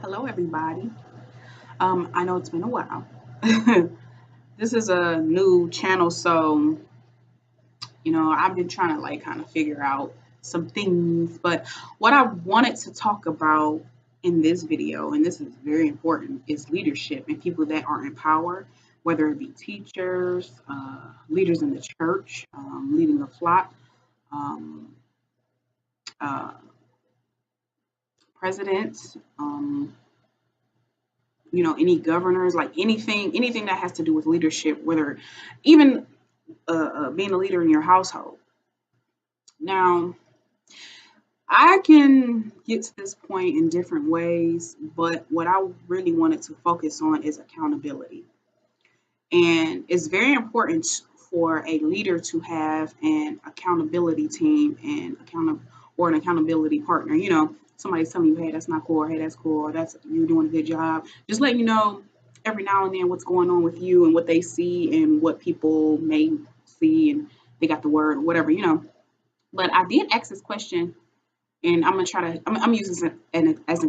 Hello, everybody. I know it's been a while. This is a new channel, so I've been trying to kind of figure out some things. But what I wanted to talk about in this video, and this is very important, is leadership and people that are in power, whether it be teachers, leaders in the church, leading a flock, um, uh, presidents. Any governors, like anything that has to do with leadership, whether even being a leader in your household. Now, I can get to this point in different ways, but what I really wanted to focus on is accountability. And it's very important for a leader to have an accountability team and an accountability partner. Somebody's telling you, hey, that's not cool, or hey, that's cool, or that's you're doing a good job. Just let you know every now and then what's going on with you and what they see and what people may see and they got the word or whatever. But I did ask this question, and I'm gonna try to. I'm using this as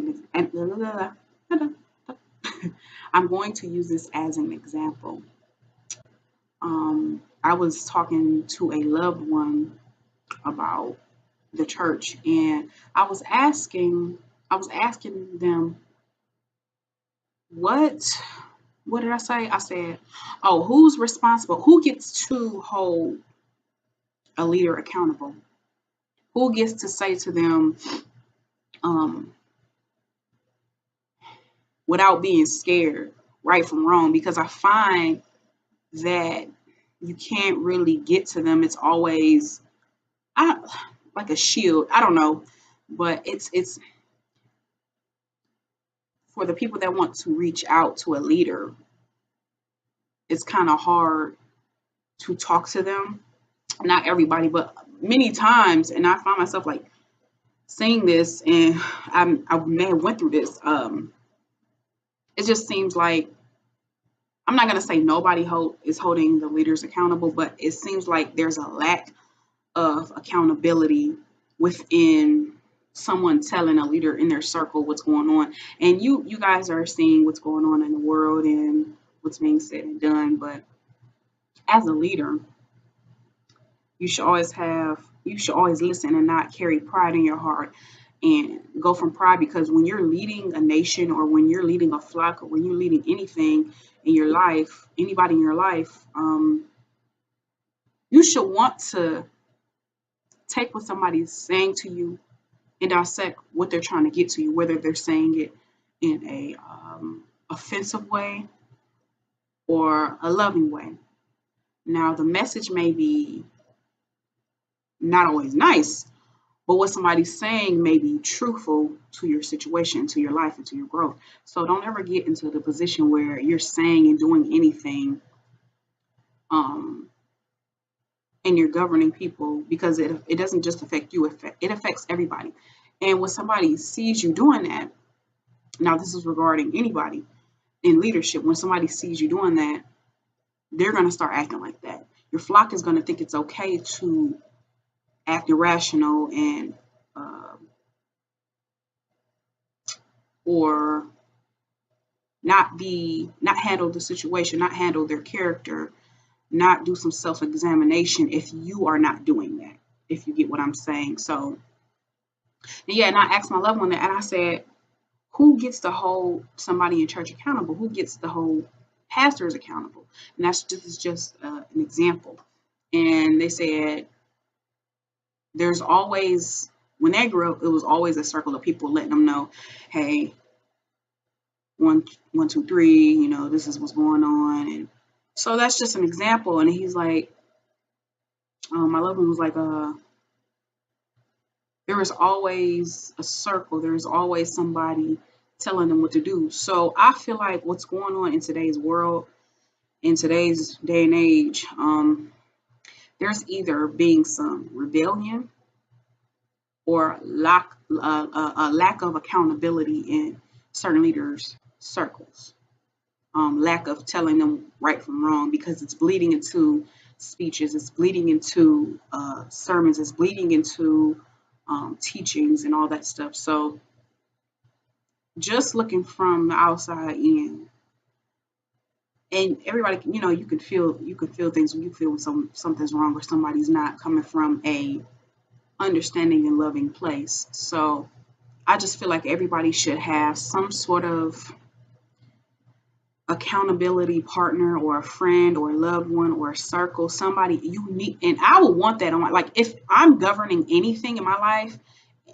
I'm going to use this as an example. I was talking to a loved one about the church, and I was asking them what did I say? I said, oh, who's responsible? Who gets to hold a leader accountable? Who gets to say to them, um, without being scared, right from wrong? Because I find that you can't really get to them. It's always I like a shield. I don't know, but it's for the people that want to reach out to a leader. It's kind of hard to talk to them. Not everybody, but many times, and I find myself like saying this, and I may have went through this. It just seems like I'm not gonna say nobody is holding the leaders accountable, but it seems like there's a lack of accountability within someone telling a leader in their circle what's going on. And you guys are seeing what's going on in the world and what's being said and done. But as a leader, you should always listen and not carry pride in your heart and go from pride, because when you're leading a nation or when you're leading a flock or when you're leading anything in your life, anybody in your life, you should want to take what somebody's saying to you and dissect what they're trying to get to you, whether they're saying it in a offensive way or a loving way. Now, the message may be not always nice, but what somebody's saying may be truthful to your situation, to your life, and to your growth. So don't ever get into the position where you're saying and doing anything, um, and you're governing people, because it doesn't just affect you, it affects everybody. And when somebody sees you doing that, now this is regarding anybody in leadership, when somebody sees you doing that, they're going to start acting like that. Your flock is going to think it's okay to act irrational and or not handle the situation, not handle their character, not do some self-examination if you are not doing that, if you get what I'm saying. So yeah, and I asked my loved one that, and I said, who gets to hold somebody in church accountable? Who gets to hold pastors accountable? And this is just an example. And they said there's always, when they grew up, it was always a circle of people letting them know, hey, one, two, three, this is what's going on. And so that's just an example. And he's like, my loved one was like, there is always a circle. There is always somebody telling them what to do. So I feel like what's going on in today's world, in today's day and age, there's either being some rebellion or a lack of accountability in certain leaders' circles. Lack of telling them right from wrong, because it's bleeding into speeches, it's bleeding into sermons, it's bleeding into teachings and all that stuff. So just looking from the outside in, and everybody, you can feel things when you feel something's wrong or somebody's not coming from a understanding and loving place. So I just feel like everybody should have some sort of accountability partner or a friend or a loved one or a circle, somebody unique. And I would want that on my, like, if I'm governing anything in my life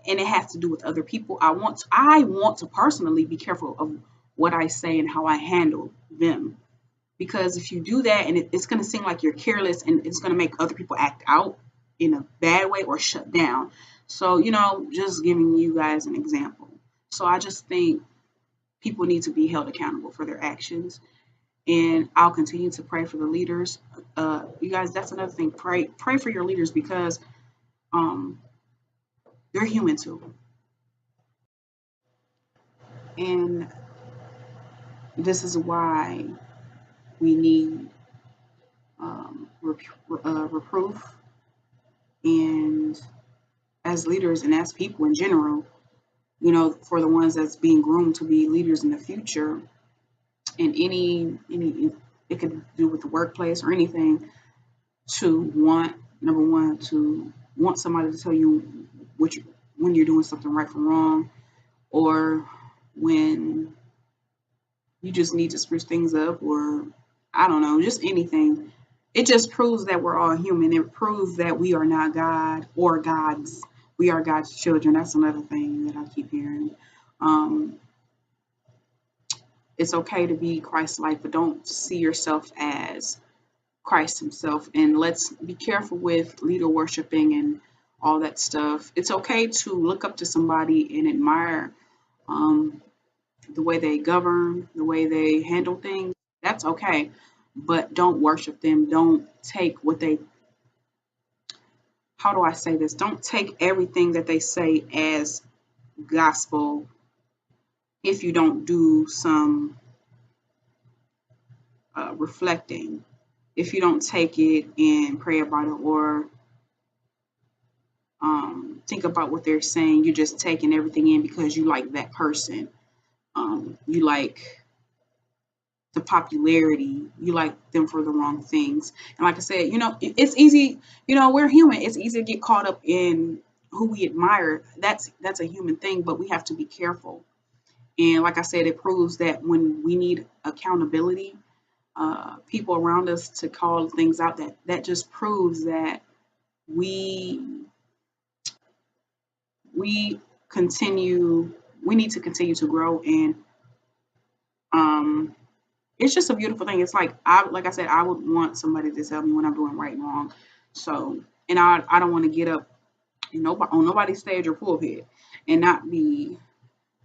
and it has to do with other people, I want to personally be careful of what I say and how I handle them. Because if you do that, and it's going to seem like you're careless, and it's going to make other people act out in a bad way or shut down. So, just giving you guys an example. So I just think people need to be held accountable for their actions. And I'll continue to pray for the leaders. You guys, that's another thing. Pray for your leaders, because um, they're human too. And this is why we need reproof. And as leaders and as people in general, for the ones that's being groomed to be leaders in the future, in any it could do with the workplace or anything, to want, number one, to want somebody to tell you when you're doing something right from wrong, or when you just need to spruce things up, or I don't know, just anything. It just proves that we're all human. It proves that we are not God or gods. We are God's children. That's another thing that I keep hearing. Um, it's okay to be Christ-like, but don't see yourself as Christ himself. And let's be careful with leader worshiping and all that stuff. It's okay to look up to somebody and admire um, the way they govern, the way they handle things. That's okay. But don't worship them. Don't take how do I say this? Don't take everything that they say as gospel if you don't do some reflecting. If you don't take it and pray about it, or think about what they're saying, you're just taking everything in because you like that person. You like the popularity. You like them for the wrong things. And like I said, it's easy. We're human. It's easy to get caught up in who we admire. That's a human thing, but we have to be careful. And like I said, it proves that when we need accountability, people around us to call things out, that just proves that we we continue we need to continue to grow. And um it's just a beautiful thing. It's like I said, I would want somebody to tell me when I'm doing right and wrong. So, and I don't want to get up on nobody's stage or pulpit and not be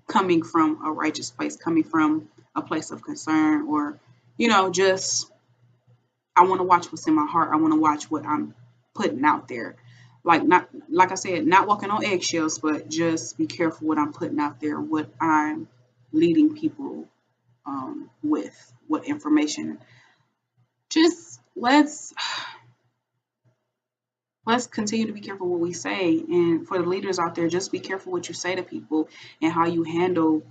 coming from a righteous place, coming from a place of concern, or just, I want to watch what's in my heart. I want to watch what I'm putting out there. Not like I said, not walking on eggshells, but just be careful what I'm putting out there, what I'm leading people with, what information. Just let's continue to be careful what we say. And for the leaders out there, just be careful what you say to people and how you handle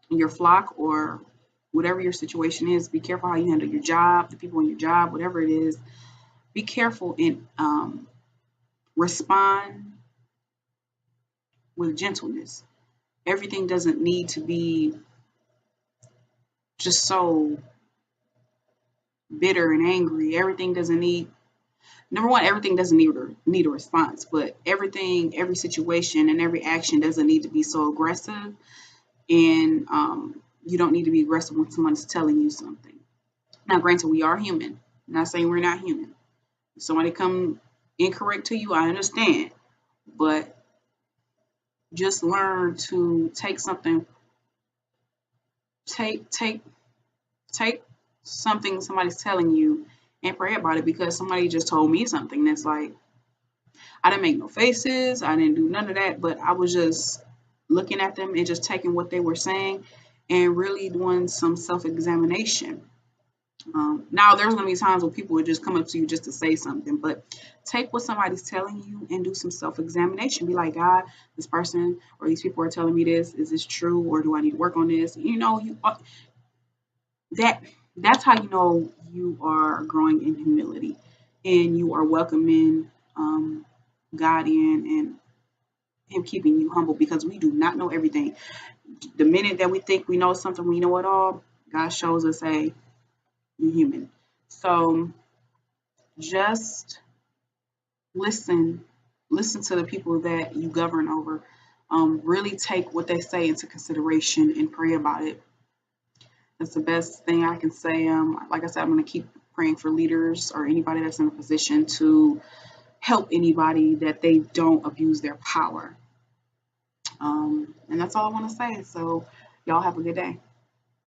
your flock, or whatever your situation is. Be careful how you handle your job, the people in your job, whatever it is. Be careful and respond with gentleness. Everything doesn't need to be just so bitter and angry. Everything doesn't need, number one, everything doesn't need a response, but every situation and every action doesn't need to be so aggressive. And you don't need to be aggressive when someone's telling you something. Now, granted, we are human. I'm not saying we're not human. If somebody come incorrect to you, I understand, but just learn to take something, take something somebody's telling you and pray about it, because somebody just told me something that's like, I didn't make no faces, I didn't do none of that, but I was just looking at them and just taking what they were saying and really doing some self-examination. Now there's gonna be times when people would just come up to you just to say something, but take what somebody's telling you and do some self-examination. Be like, God, this person or these people are telling me this. Is this true, or do I need to work on this? That that's how you know you are growing in humility, and you are welcoming God in and Him keeping you humble, because we do not know everything. The minute that we think we know something, we know it all. God shows us, hey, you're human. So just listen, listen to the people that you govern over. Really take what they say into consideration and pray about it. That's the best thing I can say. Like I said, I'm going to keep praying for leaders or anybody that's in a position to help anybody, that they don't abuse their power. And that's all I want to say. So y'all have a good day.